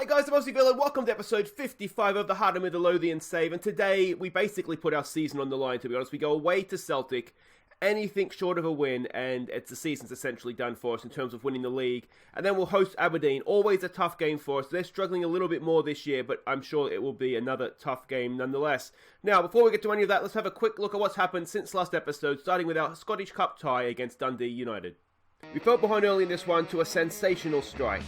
Guys, I'm Aussie Bill and welcome to episode 55 of the Hearts of Midlothian save. And today we basically put our season on the line, to be honest. We go away to Celtic, anything short of a win, and the season's essentially done for us in terms of winning the league. And then we'll host Aberdeen, always a tough game for us. They're struggling a little bit more this year, but I'm sure it will be another tough game nonetheless. Now, before we get to any of that, let's have a quick look at what's happened since last episode, starting with our Scottish Cup tie against Dundee United. We fell behind early in this one to a sensational strike.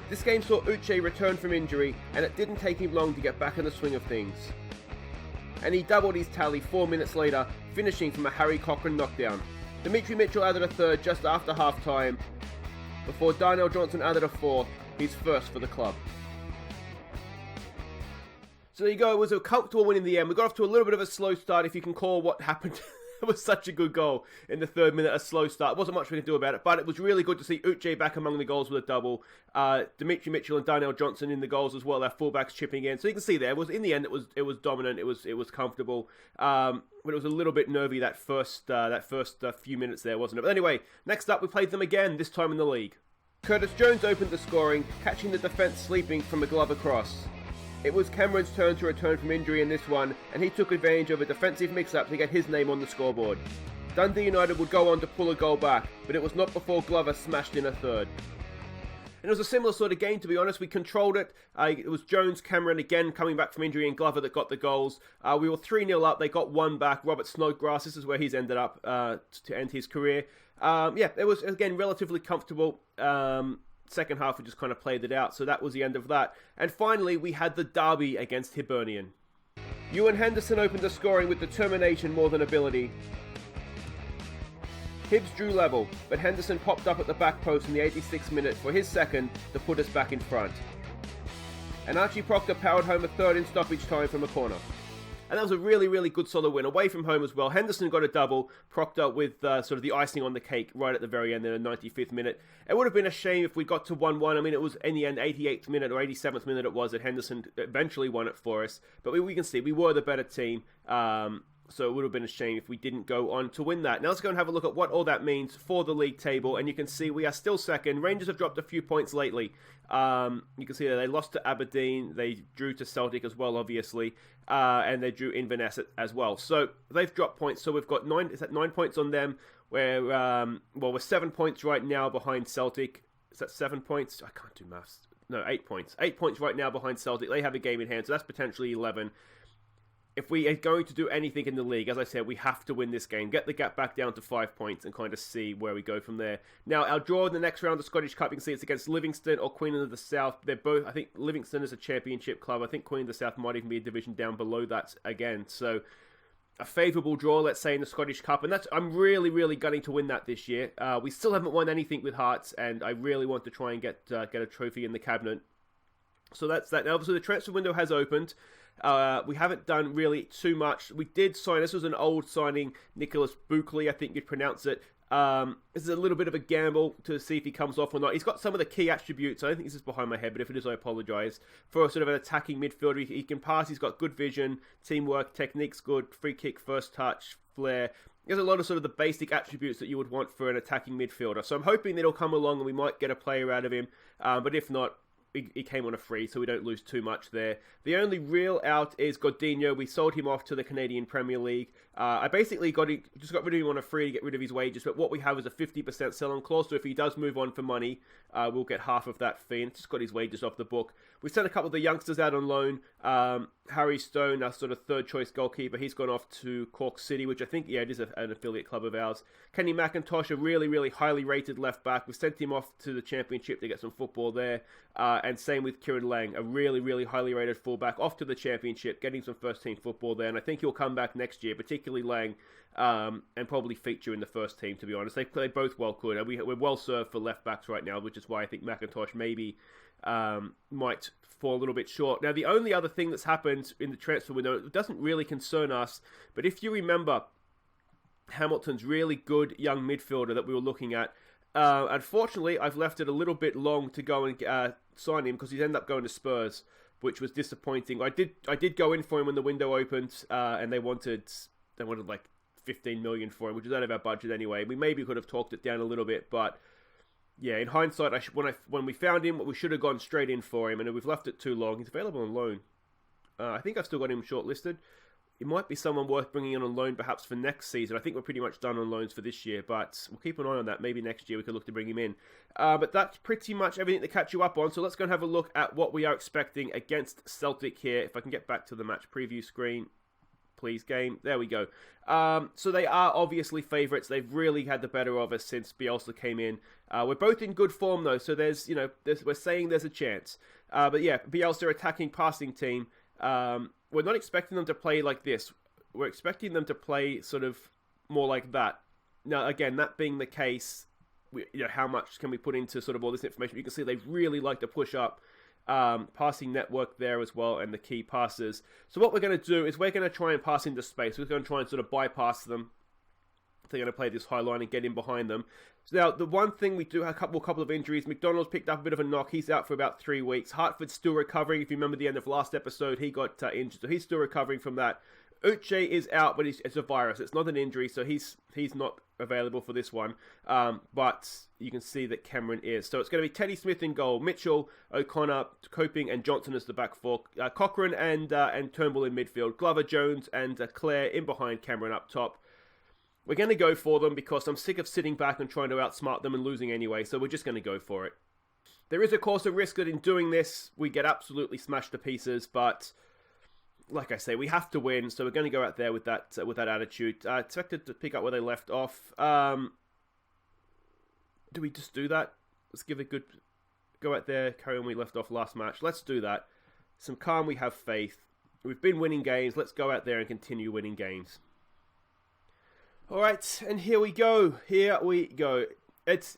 This game saw Uche return from injury, and it didn't take him long to get back in the swing of things. And he doubled his tally 4 minutes later, finishing from a Harry Cochrane knockdown. Dimitri Mitchell added a third just after half-time, before Darnell Johnson added a fourth, his first for the club. So there you go, it was a comfortable win in the end. We got off to a little bit of a slow start, if you can call what happened. It was such a good goal in the third minute, a slow start. Wasn't much we could do about it, but it was really good to see Uche back among the goals with a double. Dimitri Mitchell and Darnell Johnson in the goals as well. Their fullbacks chipping in, so you can see there. In the end, it was dominant. It was comfortable, but it was a little bit nervy that first few minutes there, wasn't it? But anyway, next up we played them again. This time in the league. Curtis Jones opened the scoring, catching the defence sleeping from a glove across. It was Cameron's turn to return from injury in this one, and he took advantage of a defensive mix-up to get his name on the scoreboard. Dundee United would go on to pull a goal back, but it was not before Glover smashed in a third. And it was a similar sort of game, to be honest. We controlled it. It was Jones, Cameron again coming back from injury, and Glover that got the goals. We were 3-0 up. They got one back. Robert Snodgrass, this is where he's ended up to end his career. It was, again, relatively comfortable. Second half, we just kind of played it out, so that was the end of that. And finally, we had the derby against Hibernian. Ewan Henderson opened the scoring with determination more than ability. Hibs drew level, but Henderson popped up at the back post in the 86th minute for his second to put us back in front. And Archie Proctor powered home a third in stoppage time from a corner. And that was a really, really good solid win away from home as well. Henderson got a double, Proctor with sort of the icing on the cake right at the very end in the 95th minute. It would have been a shame if we got to 1-1. I mean, it was in the end 88th minute or 87th minute it was that Henderson eventually won it for us. But we can see we were the better team. So it would have been a shame if we didn't go on to win that. Now let's go and have a look at what all that means for the league table. And you can see we are still second. Rangers have dropped a few points lately. You can see that they lost to Aberdeen. They drew to Celtic as well, obviously. And they drew Inverness as well. So they've dropped points. So we've got 9 points on them. We're 7 points right now behind Celtic. Is that 7 points? I can't do maths. No, 8 points. 8 points right now behind Celtic. They have a game in hand. So that's potentially 11. If we are going to do anything in the league, as I said, we have to win this game. Get the gap back down to 5 points and kind of see where we go from there. Now, our draw in the next round of the Scottish Cup, you can see it's against Livingston or Queen of the South. They're both, I think Livingston is a championship club. I think Queen of the South might even be a division down below that again. So, a favourable draw, let's say, in the Scottish Cup. And I'm really, really gunning to win that this year. We still haven't won anything with Hearts, and I really want to try and get a trophy in the cabinet. So that's that. Now, obviously, the transfer window has opened. We haven't done really too much. We did sign, this was an old signing, Nicholas Buckley, I think you'd pronounce it. This is a little bit of a gamble to see if he comes off or not. He's got some of the key attributes. I don't think this is behind my head, but if it is, I apologise. For sort of an attacking midfielder, he can pass, he's got good vision, teamwork, technique's good, free kick, first touch, flair. There's a lot of sort of the basic attributes that you would want for an attacking midfielder. So I'm hoping that he'll come along and we might get a player out of him. But if not, he came on a free, so we don't lose too much there. The only real out is Godinho. We sold him off to the Canadian Premier League. I basically just got rid of him on a free to get rid of his wages, but what we have is a 50% sell-on clause, so if he does move on for money, we'll get half of that fee, and just got his wages off the book. We sent a couple of the youngsters out on loan. Harry Stone, our sort of third-choice goalkeeper, he's gone off to Cork City, which I think, it is an affiliate club of ours. Kenny McIntosh, a really, really highly rated left-back. We sent him off to the Championship to get some football there. And same with Kieran Lang, a really, really highly rated fullback, off to the Championship, getting some first-team football there. And I think he'll come back next year, particularly Lang, and probably feature in the first team, to be honest. They both well could. And we're well served for left-backs right now, which is why I think McIntosh maybe might fall a little bit short. Now, the only other thing that's happened in the transfer window, it doesn't really concern us, but if you remember Hamilton's really good young midfielder that we were looking at, unfortunately, I've left it a little bit long to go and sign him because he's ended up going to Spurs, which was disappointing. I did go in for him when the window opened, and they wanted like 15 million for him, which is out of our budget anyway. We maybe could have talked it down a little bit, but Yeah, in hindsight, when we found him, we should have gone straight in for him, and we've left it too long. He's available on loan. I think I've still got him shortlisted. It might be someone worth bringing in on loan perhaps for next season. I think we're pretty much done on loans for this year, but we'll keep an eye on that. Maybe next year we could look to bring him in. But that's pretty much everything to catch you up on. So let's go and have a look at what we are expecting against Celtic here. If I can get back to the match preview screen. Please, game. There we go. So they are obviously favourites. They've really had the better of us since Bielsa came in. We're both in good form, though, so we're saying there's a chance. But yeah, Bielsa attacking, passing team. We're not expecting them to play like this. We're expecting them to play sort of more like that. Now, again, that being the case, how much can we put into sort of all this information? You can see they really like to push up. Passing network there as well, and the key passes. So what we're going to do is we're going to try and pass into space. We're going to try and sort of bypass them. They're going to play this high line and get in behind them. So now, the one thing we do have a couple of injuries. McDonald's picked up a bit of a knock. He's out for about 3 weeks. Hartford's still recovering. If you remember the end of last episode, he got injured, so he's still recovering from that. Uche is out, but it's a virus. It's not an injury, so he's not available for this one. But you can see that Cameron is. So it's going to be Teddy Smith in goal, Mitchell, O'Connor, Coping, and Johnson as the back four. Cochrane and Turnbull in midfield. Glover, Jones, and Clare in behind Cameron up top. We're going to go for them because I'm sick of sitting back and trying to outsmart them and losing anyway. So we're just going to go for it. There is, of course, a risk that in doing this, we get absolutely smashed to pieces, but like I say, we have to win, so we're going to go out there with that attitude. Expected to pick up where they left off. Do we just do that? Let's give it a good go out there, carry on where we left off last match. Let's do that. Some calm, we have faith. We've been winning games. Let's go out there and continue winning games. All right, and here we go. Here we go. It's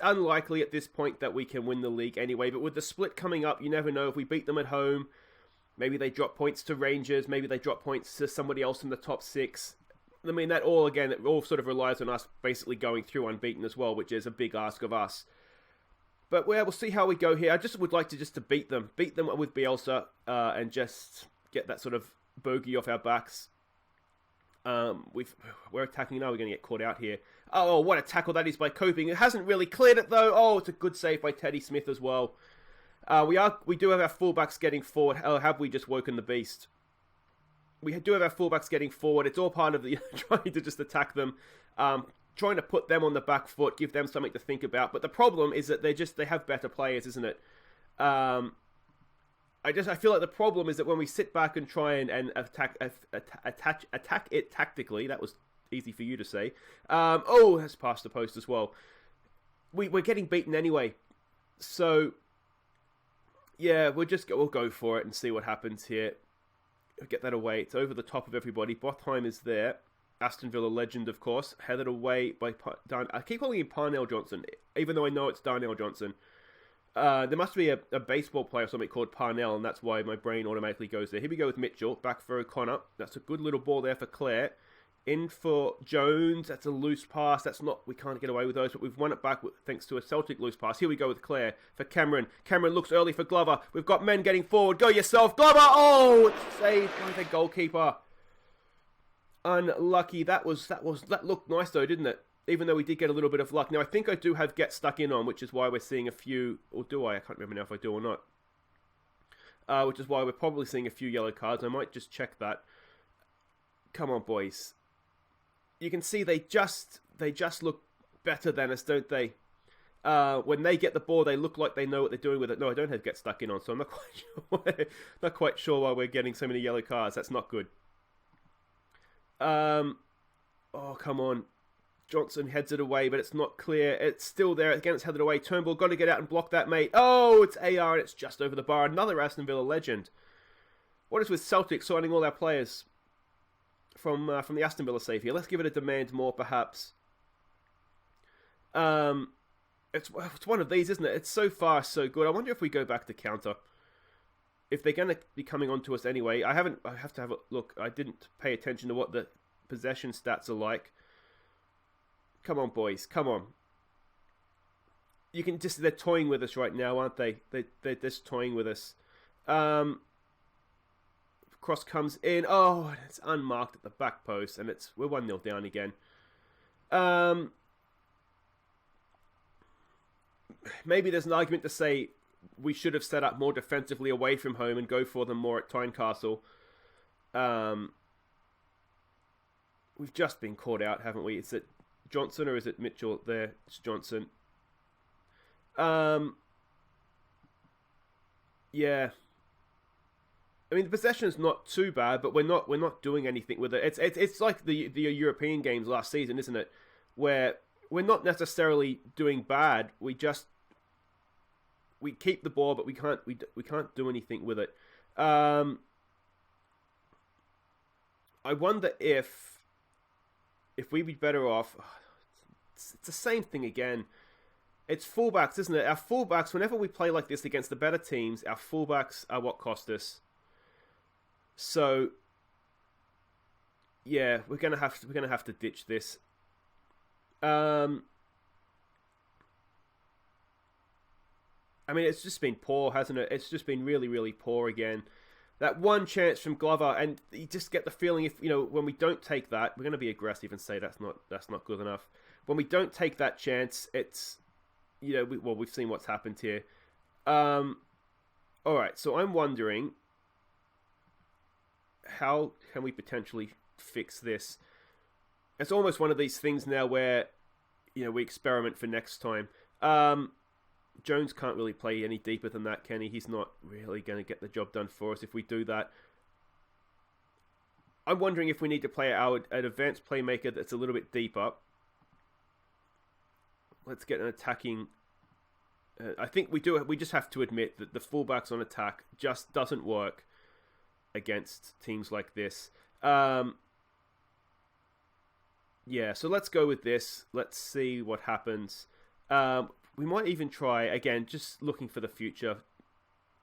unlikely at this point that we can win the league anyway, but with the split coming up, you never know. If we beat them at home, maybe they drop points to Rangers. Maybe they drop points to somebody else in the top 6. I mean, it all sort of relies on us basically going through unbeaten as well, which is a big ask of us. But we'll see how we go here. I just would like to beat them with Bielsa, and just get that sort of bogey off our backs. We're attacking now. We're going to get caught out here. Oh, what a tackle that is by Coping. It hasn't really cleared it though. Oh, it's a good save by Teddy Smith as well. We do have our fullbacks getting forward. Oh, have we just woken the beast? We do have our fullbacks getting forward. It's all part of the trying to just attack them, trying to put them on the back foot, give them something to think about. But the problem is that they have better players, isn't it? I feel like the problem is that when we sit back and try and attack it tactically, that was easy for you to say. That's past the post as well. We're getting beaten anyway, so yeah, we'll go for it and see what happens here. Get that away. It's over the top of everybody. Bothheim is there. Aston Villa legend, of course. Headed away by I keep calling him Parnell Johnson, even though I know it's Darnell Johnson. There must be a baseball player or something called Parnell, and that's why my brain automatically goes there. Here we go with Mitchell. Back for O'Connor. That's a good little ball there for Clare. In for Jones. That's a loose pass. We can't get away with those, but we've won it back thanks to a Celtic loose pass. Here we go with Clare for Cameron. Cameron looks early for Glover. We've got men getting forward. Go yourself, Glover! Oh, it's saved by the goalkeeper. Unlucky. That looked nice though, didn't it? Even though we did get a little bit of luck. Now I think I do have get stuck in on, which is why we're seeing a few, or do I? I can't remember now if I do or not. Which is why we're probably seeing a few yellow cards. I might just check that. Come on, boys. You can see they just look better than us, don't they? When they get the ball, they look like they know what they're doing with it. No, I don't have get stuck in on, so I'm not quite sure why we're getting so many yellow cards. That's not good. Oh, come on. Johnson heads it away, but it's not clear. It's still there. Again, it's headed away. Turnbull, got to get out and block that, mate. Oh, it's AR, and it's just over the bar. Another Aston Villa legend. What is with Celtic signing all our players from the Aston Villa save here? Let's give it a demand more, perhaps. It's one of these, isn't it? It's so far so good. I wonder if we go back to counter. If they're going to be coming on to us anyway. I have to have a look. I didn't pay attention to what the possession stats are like. Come on, boys. Come on. You can just... They're toying with us right now, aren't they? They're just toying with us. Cross comes in. Oh, it's unmarked at the back post. And we're 1-0 down again. maybe there's an argument to say we should have set up more defensively away from home and go for them more at Tynecastle. We've just been caught out, haven't we? Is it Johnson or is it Mitchell there? It's Johnson. Yeah. I mean, the possession's not too bad, but we're not doing anything with it. It's like the European games last season, isn't it? Where we're not necessarily doing bad. We keep the ball, but we can't do anything with it. I wonder if we'd be better off. It's the same thing again. It's fullbacks, isn't it? Our fullbacks, whenever we play like this against the better teams, our fullbacks are what cost us. So, yeah, we're gonna have to ditch this. I mean, it's just been poor, hasn't it? It's just been really, really poor again. That one chance from Glover, and you just get the feeling when we don't take that, we're going to be aggressive and say that's not good enough. When we don't take that chance, it's we've seen what's happened here. All right, so I'm wondering, how can we potentially fix this? It's almost one of these things now where we experiment for next time. Jones can't really play any deeper than that, can he? He's not really going to get the job done for us if we do that. I'm wondering if we need to play an advanced playmaker that's a little bit deeper. Let's get an attacking... I think we do. We just have to admit that the fullbacks on attack just doesn't work against teams like this. Yeah, so let's go with this. Let's see what happens. We might even try, again, just looking for the future,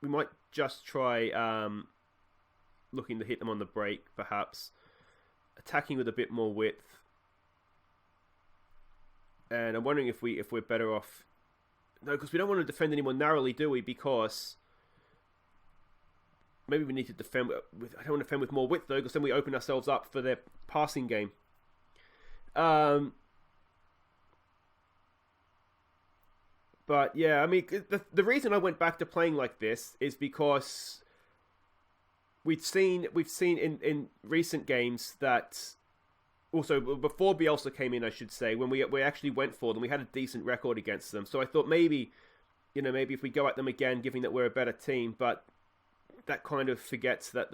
we might just try looking to hit them on the break, perhaps. Attacking with a bit more width. And I'm wondering if we're better off... No, because we don't want to defend any more narrowly, do we? Because maybe we need to defend with... I don't want to defend with more width, though, because then we open ourselves up for their passing game. But yeah, I mean, the reason I went back to playing like this is because we've seen in recent games that, also before Bielsa came in, I should say, when we actually went for them, we had a decent record against them. So I thought maybe if we go at them again, given that we're a better team, but that kind of forgets that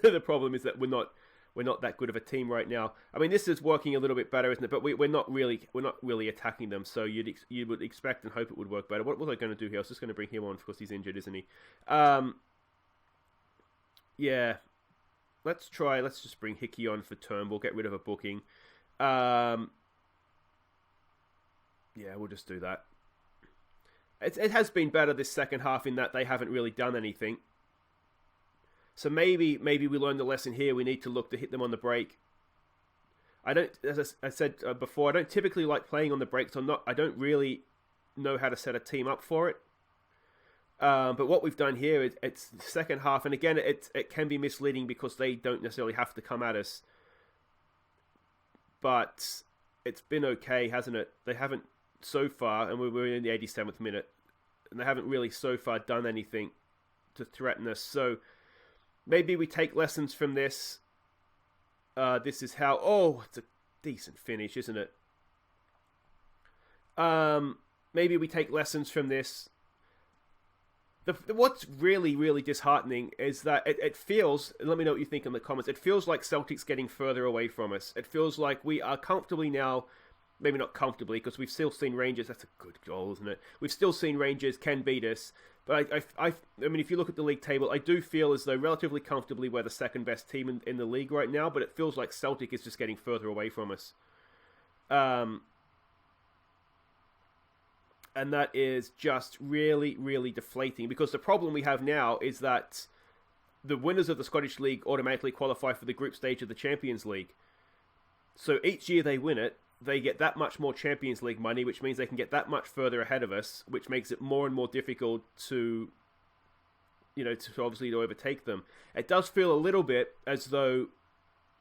the problem is that we're not that good of a team right now. I mean, this is working a little bit better, isn't it? But we're not really attacking them. So you would expect and hope it would work better. What was I going to do here? I was just going to bring him on because he's injured, isn't he? Yeah. Let's just bring Hickey on for Turnbull. Get rid of a booking. Yeah, we'll just do that. It has been better this second half in that they haven't really done anything. So maybe we learned the lesson here. We need to look to hit them on the break. As I said before, I don't typically like playing on the breaks. I don't really know how to set a team up for it. But what we've done here, it's the second half, and again, it can be misleading because they don't necessarily have to come at us. But it's been okay, hasn't it? They haven't so far, and we're in the 87th minute, and they haven't really so far done anything to threaten us. So maybe we take lessons from this. This is how... Oh, it's a decent finish, isn't it? Maybe we take lessons from this. What's really, really disheartening is that it feels... Let me know what you think in the comments. It feels like Celtic's getting further away from us. It feels like we are comfortably now... Maybe not comfortably, because we've still seen Rangers... That's a good goal, isn't it? We've still seen Rangers can beat us. But I mean, if you look at the league table, I do feel as though relatively comfortably we're the second best team in the league right now, but it feels like Celtic is just getting further away from us. And that is just really, really deflating, because the problem we have now is that the winners of the Scottish League automatically qualify for the group stage of the Champions League. So each year they win it, they get that much more Champions League money, which means they can get that much further ahead of us, which makes it more and more difficult to obviously to overtake them. It does feel a little bit as though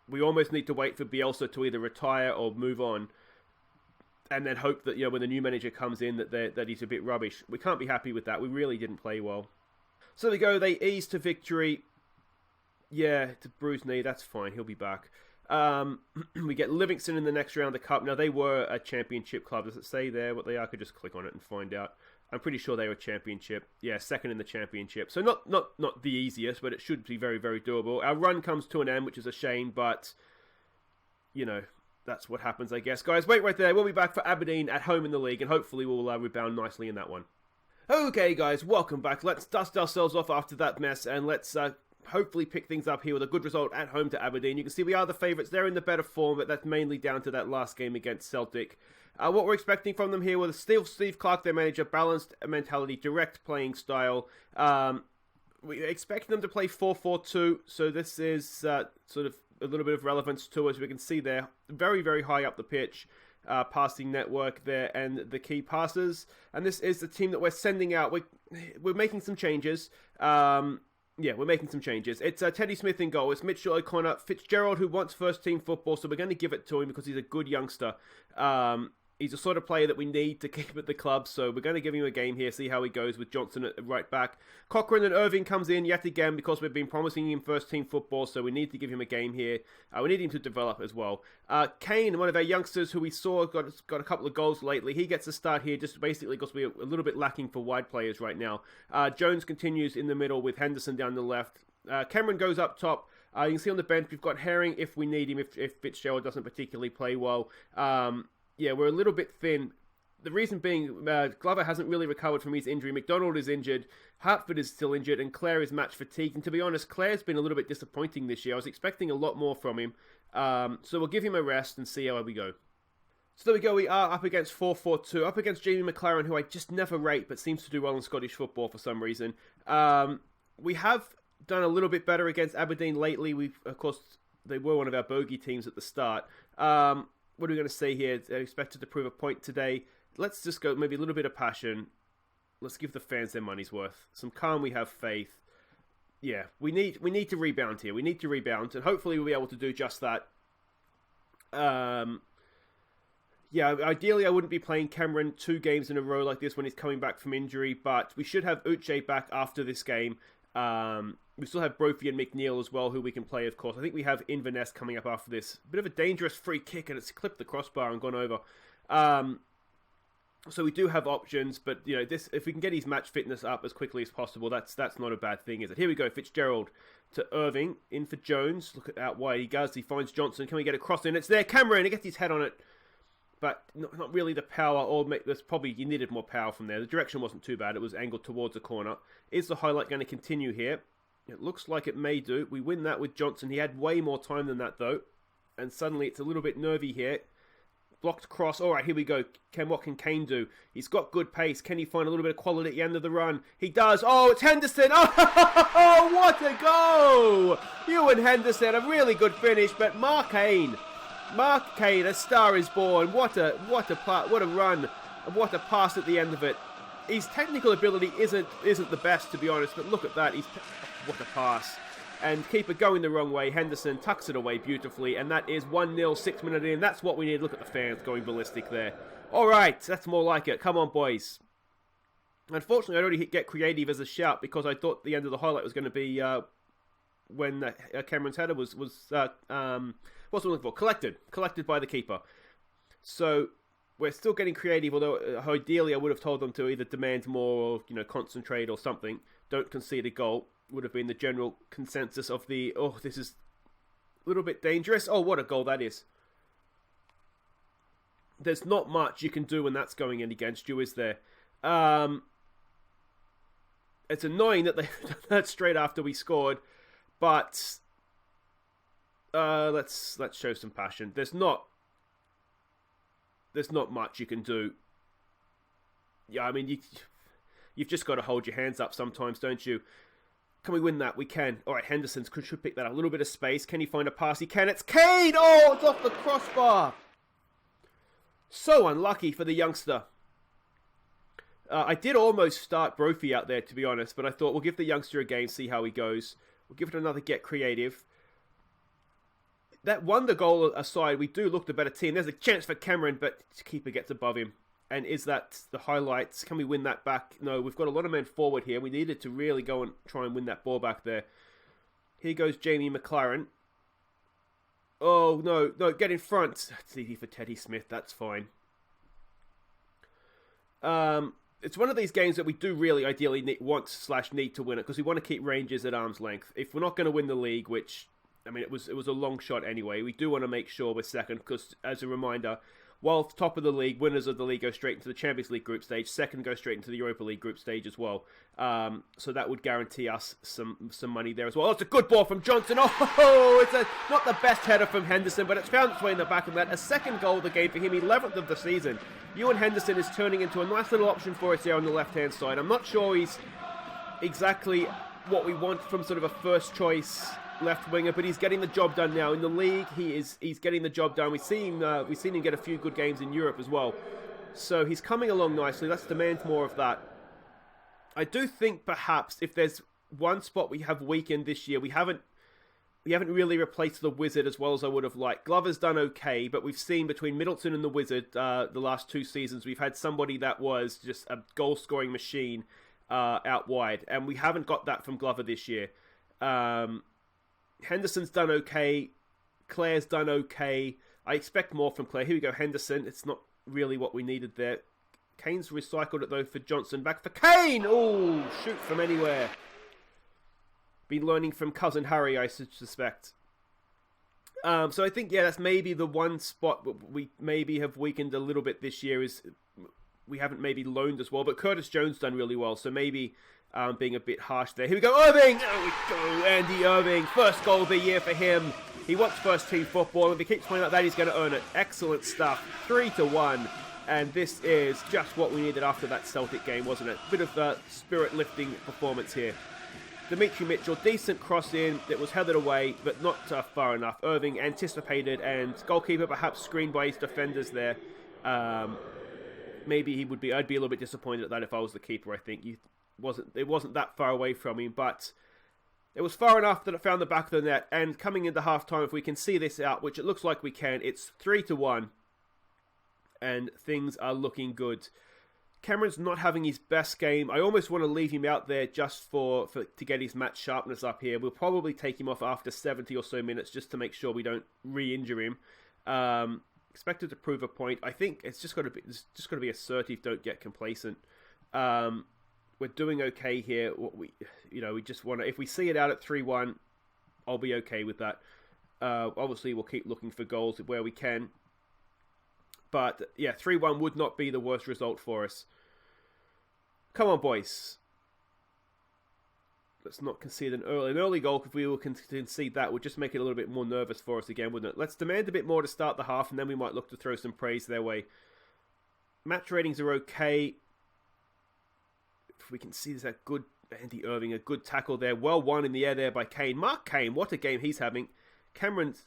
we almost need to wait for Bielsa to either retire or move on and then hope that, when the new manager comes in that he's a bit rubbish. We can't be happy with that. We really didn't play well. So there we go. They ease to victory. Yeah, it's a bruised knee. That's fine. He'll be back. We get Livingston in the next round of the Cup. Now, they were a championship club. Does it say there what they are? I could just click on it and find out. I'm pretty sure they were championship. Yeah, second in the championship. So not the easiest, but it should be very, very doable. Our run comes to an end, which is a shame, but, that's what happens, I guess. Guys, wait right there. We'll be back for Aberdeen at home in the league, and hopefully we'll rebound nicely in that one. Okay, guys, welcome back. Let's dust ourselves off after that mess, and let's hopefully pick things up here with a good result at home to Aberdeen. You can see we are the favourites. They're in the better form, but that's mainly down to that last game against Celtic. What we're expecting from them here with Steve Clark, their manager, balanced mentality, direct playing style. We expect them to play 4-4-2, so this is sort of a little bit of relevance to us. We can see they're very, very high up the pitch, passing network there, and the key passes. And this is the team that we're sending out. We're making some changes. We're making some changes. It's Teddy Smith in goal. It's Mitchell O'Connor. Fitzgerald, who wants first-team football, so we're going to give it to him because he's a good youngster. He's the sort of player that we need to keep at the club, so we're going to give him a game here, see how he goes with Johnson at right back. Cochrane and Irving comes in yet again because we've been promising him first-team football, so we need to give him a game here. We need him to develop as well. Kane, one of our youngsters who we saw got a couple of goals lately, he gets a start here just basically because we're a little bit lacking for wide players right now. Jones continues in the middle with Henderson down the left. Cameron goes up top. You can see on the bench we've got Herring if we need him, if Fitzgerald doesn't particularly play well. We're a little bit thin. The reason being, Glover hasn't really recovered from his injury. McDonald is injured. Hartford is still injured. And Clare is match fatigued. And to be honest, Clare's been a little bit disappointing this year. I was expecting a lot more from him. So we'll give him a rest and see how we go. So there we go. We are up against 4-4-2. Up against Jamie McLaren, who I just never rate, but seems to do well in Scottish football for some reason. We have done a little bit better against Aberdeen lately. Of course, they were one of our bogey teams at the start. What are we going to say here? They're expected to prove a point today. Let's just go maybe a little bit of passion. Let's give the fans their money's worth. Some calm, we have faith. Yeah, we need to rebound here. We need to rebound, and hopefully we'll be able to do just that. Ideally I wouldn't be playing Cameron 2 games in a row like this when he's coming back from injury, but we should have Uche back after this game. We still have Brophy and McNeil as well, who we can play, of course. I think we have Inverness coming up after this. Bit of a dangerous free kick, and it's clipped the crossbar and gone over. So we do have options, but if we can get his match fitness up as quickly as possible, that's not a bad thing, is it? Here we go, Fitzgerald to Irving, in for Jones. Look at out wide he goes. He finds Johnson. Can we get a cross in? It's there, Cameron. He gets his head on it, but not really the power. You needed more power from there. The direction wasn't too bad. It was angled towards the corner. Is the highlight going to continue here? It looks like it may do. We win that with Johnson. He had way more time than that, though. And suddenly it's a little bit nervy here. Blocked cross. All right, here we go. What can Kane do? He's got good pace. Can he find a little bit of quality at the end of the run? He does. Oh, it's Henderson. Oh, what a goal! Ewan Henderson, a really good finish. But Mark Kane, a star is born. What a run, and what a pass at the end of it. His technical ability isn't the best, to be honest, but look at that. What a pass. And keeper going the wrong way. Henderson tucks it away beautifully, and that is 1-0, 6 minutes in. That's what we need. Look at the fans going ballistic there. All right, that's more like it. Come on, boys. Unfortunately, I already get creative as a shout because I thought the end of the highlight was going to be when Cameron's header was what's it looking for? Collected by the keeper. So we're still getting creative, although ideally I would have told them to either demand more or concentrate or something. Don't concede a goal would have been the general consensus of this is a little bit dangerous. Oh, what a goal that is. There's not much you can do when that's going in against you, is there? It's annoying that they did that straight after we scored, but let's show some passion. There's not much you can do. Yeah, I mean, you've just got to hold your hands up sometimes, don't you? Can we win that? We can. All right, Henderson should pick that up. A little bit of space. Can he find a pass? He can. It's Kane! Oh, it's off the crossbar. So unlucky for the youngster. I did almost start Brophy out there, to be honest, but I thought we'll give the youngster a game, see how he goes. We'll give it another get creative. that wonder goal aside, we do look the better team. There's a chance for Cameron, but the keeper gets above him. And is that the highlights? Can we win that back? No, we've got a lot of men forward here. We needed to really go and try and win that ball back there. Here goes Jamie McLaren. Oh, no, get in front. It's easy for Teddy Smith, that's fine. It's one of these games that we do really ideally need to win it, because we want to keep Rangers at arm's length. If we're not going to win the league, which, I mean, it was a long shot anyway, we do want to make sure we're second, because, as a reminder, while top of the league, winners of the league go straight into the Champions League group stage, second go straight into the Europa League group stage as well. So that would guarantee us some money there as well. Oh, it's a good ball from Johnson. Oh, it's not the best header from Henderson, but it's found its way in the back of that. A second goal of the game for him, 11th of the season. Ewan Henderson is turning into a nice little option for us here on the left-hand side. I'm not sure he's exactly what we want from sort of a first choice left winger, but he's getting the job done now in the league. He's getting the job done. We've seen him get a few good games in Europe as well, so he's coming along nicely. Let's demand more of that. I do think perhaps if there's one spot we have weakened this year, we haven't really replaced the Wizard as well as I would have liked. Glover's done okay, but we've seen between Middleton and the Wizard the last 2 seasons, we've had somebody that was just a goal scoring machine out wide, and we haven't got that from Glover this year. Henderson's done okay. Claire's done okay. I expect more from Claire. Here we go, Henderson. It's not really what we needed there. Kane's recycled it, though, for Johnson. Back for Kane! Oh, shoot from anywhere. Been learning from Cousin Harry, I suspect. So I think, yeah, that's maybe the one spot we maybe have weakened a little bit this year, is we haven't maybe loaned as well. But Curtis Jones done really well, so maybe being a bit harsh there. Here we go, Irving! There we go, Andy Irving. First goal of the year for him. He wants first team football, and if he keeps playing like that, he's going to earn it. Excellent stuff. 3-1. And this is just what we needed after that Celtic game, wasn't it? Bit of a spirit-lifting performance here. Dimitri Mitchell, decent cross in. It was headed away, but not far enough. Irving anticipated, and goalkeeper perhaps screened by his defenders there. Maybe he would be. I'd be a little bit disappointed at that if I was the keeper. I think it wasn't that far away from him, but it was far enough that it found the back of the net. And coming into half time, if we can see this out, which it looks like we can, it's 3-1. And things are looking good. Cameron's not having his best game. I almost want to leave him out there just to get his match sharpness up here. We'll probably take him off after 70 or so minutes just to make sure we don't re-injure him. Expected to prove a point. I think it's just got to be assertive. Don't get complacent. We're doing okay here. We just want to. If we see it out at 3-1, I'll be okay with that. Obviously, we'll keep looking for goals where we can. But, yeah, 3-1 would not be the worst result for us. Come on, boys. Let's not concede an early goal. If we will concede that, would just make it a little bit more nervous for us again, wouldn't it? Let's demand a bit more to start the half, and then we might look to throw some praise their way. Match ratings are okay. If we can see there's a good Andy Irving, a good tackle there. Well won in the air there by Kane. Mark Kane, what a game he's having. Cameron's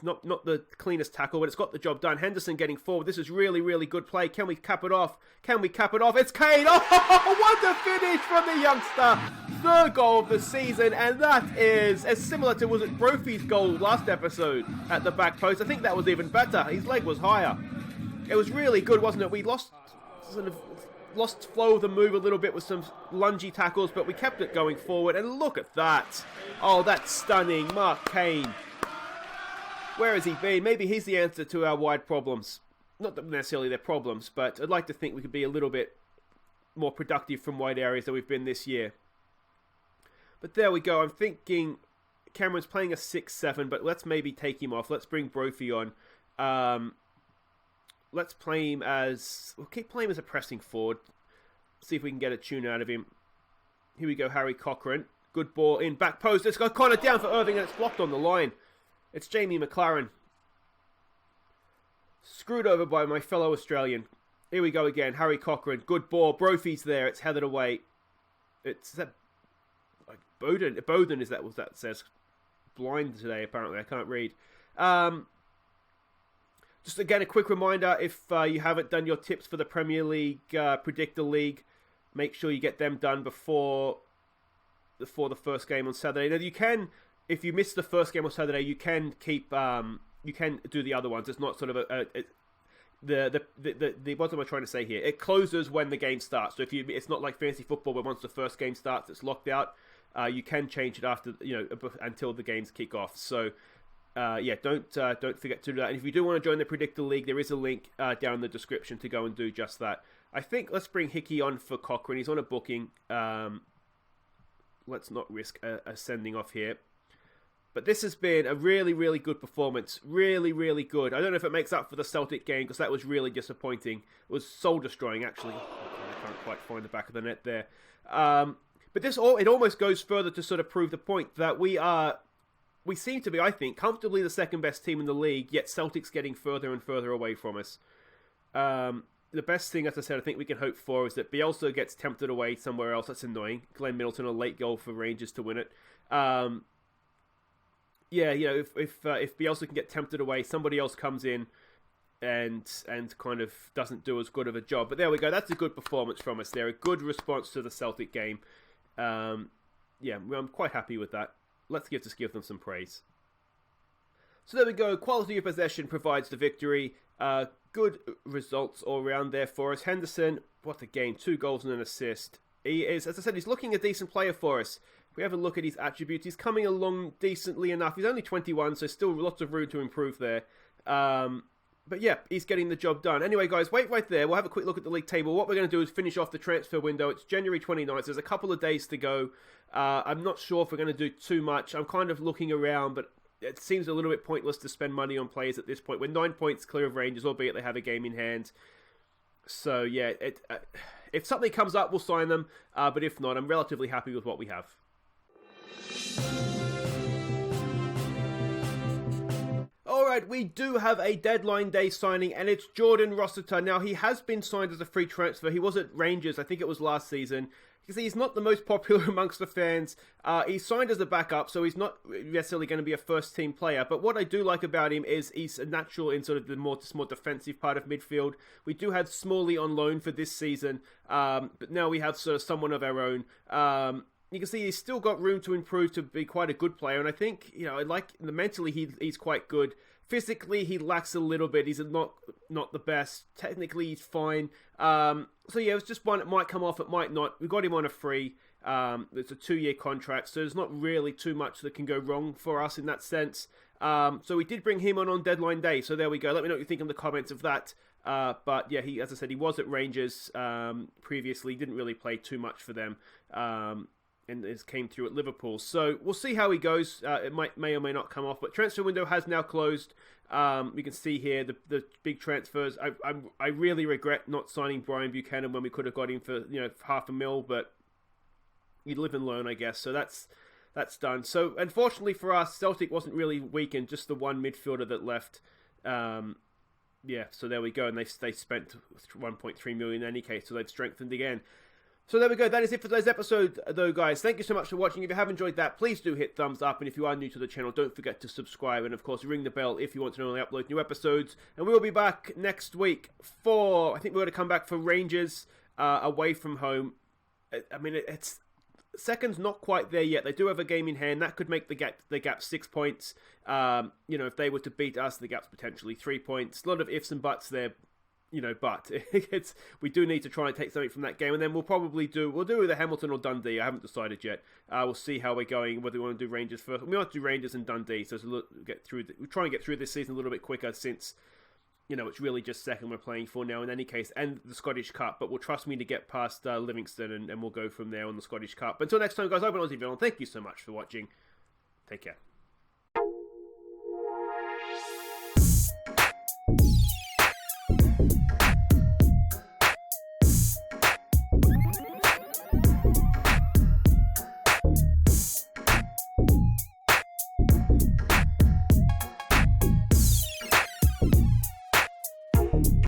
not the cleanest tackle, but it's got the job done. Henderson getting forward. This is really, really good play. Can we cap it off? It's Kane. Oh, what a finish from the youngster. Third goal of the season, and that is as similar to, was it Brophy's goal last episode at the back post? I think that was even better. His leg was higher. It was really good, wasn't it? We lost flow of the move a little bit with some lungy tackles, but we kept it going forward, and look at that. Oh, that's stunning. Mark Kane. Where has he been? Maybe he's the answer to our wide problems. Not that necessarily they're problems, but I'd like to think we could be a little bit more productive from wide areas than we've been this year. But there we go. I'm thinking Cameron's playing a 6-7, but let's maybe take him off. Let's bring Brophy on. Let's play him as... We'll keep playing him as a pressing forward. See if we can get a tune out of him. Here we go, Harry Cochrane. Good ball in, back post. It's got Connor down for Irving, and it's blocked on the line. It's Jamie McLaren. Screwed over by my fellow Australian. Here we go again. Harry Cochrane. Good ball. Brophy's there. It's headed away. It's that... Like Bowden is that what that says. Blind today, apparently. I can't read. Just again, a quick reminder. If you haven't done your tips for the Premier League, Predictor League, make sure you get them done before the first game on Saturday. Now, you can if you miss the first game on Saturday, you can keep you can do the other ones. It's not sort of what am I trying to say here? It closes when the game starts. So it's not like fantasy football where once the first game starts, it's locked out. You can change it after until the games kick off. So don't forget to do that. And if you do want to join the Predictor League, there is a link down in the description to go and do just that. I think let's bring Hickey on for Cochrane. He's on a booking. Let's not risk a sending off here. But this has been a really, really good performance. Really, really good. I don't know if it makes up for the Celtic game because that was really disappointing. It was soul-destroying, actually. I can't quite find the back of the net there. But it almost goes further to sort of prove the point that we seem to be, I think, comfortably the second best team in the league, yet Celtic's getting further and further away from us. The best thing, as I said, I think we can hope for is that Bielsa gets tempted away somewhere else. That's annoying. Glenn Middleton, a late goal for Rangers to win it. If Bielsa can get tempted away, somebody else comes in and kind of doesn't do as good of a job. But there we go. That's a good performance from us there. A good response to the Celtic game. I'm quite happy with that. Let's just give them some praise. So there we go. Quality of possession provides the victory. Good results all around there for us. Henderson, what a game. 2 goals and an assist. He is, as I said, he's looking a decent player for us. If we have a look at his attributes, he's coming along decently enough. He's only 21, so still lots of room to improve there. But yeah, he's getting the job done. Anyway, guys, wait right there. We'll have a quick look at the league table. What we're going to do is finish off the transfer window. It's January 29th. There's a couple of days to go. I'm not sure if we're going to do too much. I'm kind of looking around, but it seems a little bit pointless to spend money on players at this point. We're 9 points clear of Rangers, albeit they have a game in hand. So, yeah, if something comes up, we'll sign them. But if not, I'm relatively happy with what we have. Alright, we do have a deadline day signing, and it's Jordan Rossiter. Now, he has been signed as a free transfer. He was at Rangers, I think it was last season. You can see he's not the most popular amongst the fans. He's signed as a backup, so he's not necessarily going to be a first-team player. But what I do like about him is he's a natural in sort of the more defensive part of midfield. We do have Smalley on loan for this season, but now we have sort of someone of our own. You can see he's still got room to improve to be quite a good player, and I think, mentally he's quite good. Physically, he lacks a little bit. He's not the best. Technically, he's fine. It was just one. It might come off. It might not. We got him on a free. It's a 2-year contract, so there's not really too much that can go wrong for us in that sense. So we did bring him on deadline day. So there we go. Let me know what you think in the comments of that. But yeah, as I said, he was at Rangers previously. Didn't really play too much for them. And it came through at Liverpool. So we'll see how he goes. It may or may not come off. But transfer window has now closed. We can see here the big transfers. I really regret not signing Brian Buchanan when we could have got him for $500,000. But you live and learn, I guess. So that's done. So unfortunately for us, Celtic wasn't really weakened. Just the one midfielder that left. So there we go. And they spent 1.3 million in any case. So they've strengthened again. So there we go. That is it for today's episode, though, guys. Thank you so much for watching. If you have enjoyed that, please do hit thumbs up. And if you are new to the channel, don't forget to subscribe. And, of course, ring the bell if you want to know when I upload new episodes. And we will be back next week for, I think we're going to come back for Rangers away from home. It's second's not quite there yet. They do have a game in hand. That could make the gap 6 points. If they were to beat us, the gap's potentially 3 points. A lot of ifs and buts there. But we do need to try and take something from that game, and then we'll do either Hamilton or Dundee. I haven't decided yet. We'll see how we're going, whether we want to do Rangers first. We might do Rangers and Dundee, so we'll try and get through this season a little bit quicker, since it's really just second we're playing for now in any case, and the Scottish Cup. But we'll trust me to get past Livingston, and we'll go from there on the Scottish Cup. But until next time, guys, I've been Aussie Villain. Thank you so much for watching. Take care.